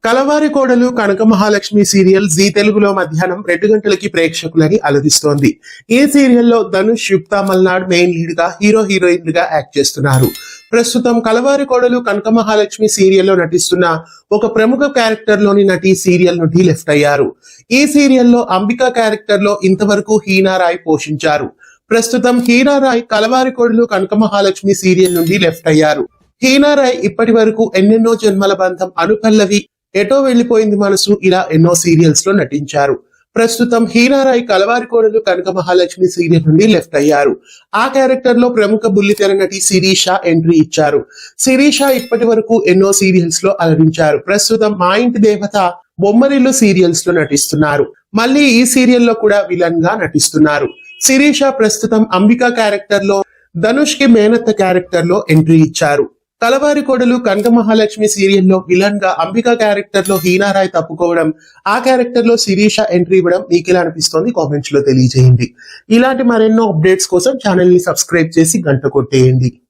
కలవారి కోడలు కనక Mahalakshmi serial G తెలుగులో మధ్యాహ్నం 2 గంటలకి ప్రేక్షకులని అలరిస్తోంది. ఈ సీరియల్లో ధనుష్, యుక్తా మల్నాడ్ మెయిన్ లీడ్ గా హీరోయిన్ గా యాక్ట్ చేస్తున్నారు. ప్రస్తుతం కలవారి కోడలు కనక మహాలక్ష్మి సీరియల్లో నటిస్తున్న ఒక ప్రముఖ క్యారెక్టర్ లోని నటి సీరియల్ నుండి లెఫ్ట్ అయ్యారు. ఈ సీరియల్లో అంబిక క్యారెక్టర్ లో ఇంతవరకు హీనా రాయ్ పోషించారు. ప్రస్తుతం హీనా రాయ్ కలవారి కోడలు కనక మహాలక్ష్మి సీరియల్ నుండి లెఫ్ట్ అయ్యారు. హీనా రాయ్ ఇప్పటి వరకు ఎన్నెన్నో జన్మల బంధం, అనుపల్లవి, ఎటో వెళ్లిపోయింది మనసు, ఇలా ఎన్నో సీరియల్స్ లో నటించారు. ప్రస్తుతం హీనా రాయ్ కలవారి కోడలు కనక మహాలక్ష్మి సీరియల్ నుండి లెఫ్ట్ అయ్యారు. ఆ క్యారెక్టర్ లో ప్రముఖ బుల్లితెర నటి శిరీష ఎంట్రీ ఇచ్చారు. శిరీష ఇప్పటి వరకు ఎన్నో సీరియల్స్ లో అలరించారు. ప్రస్తుతం మా ఇంటి దేవత, బొమ్మరిల్లు సీరియల్స్ లో నటిస్తున్నారు. మళ్ళీ ఈ సీరియల్లో కూడా విలన్ గా నటిస్తున్నారు. శిరీష ప్రస్తుతం అంబిక క్యారెక్టర్ లో ధనుష్ కి మేనత్త క్యారెక్టర్ లో ఎంట్రీ ఇచ్చారు. కలవారి కోడలు కనక మహాలక్ష్మి సీరియల్లో విలన్ గా అంబిక క్యారెక్టర్ లో హీనా రాయ్ తప్పుకోవడం, ఆ క్యారెక్టర్ లో శిరీష ఎంట్రీ ఇవ్వడం మీకు ఎలా అనిపిస్తోంది కామెంట్స్ లో తెలియజేయండి. ఇలాంటి మరెన్నో అప్డేట్స్ కోసం ఛానల్ ని సబ్స్క్రైబ్ చేసి గంట కొట్టేయండి.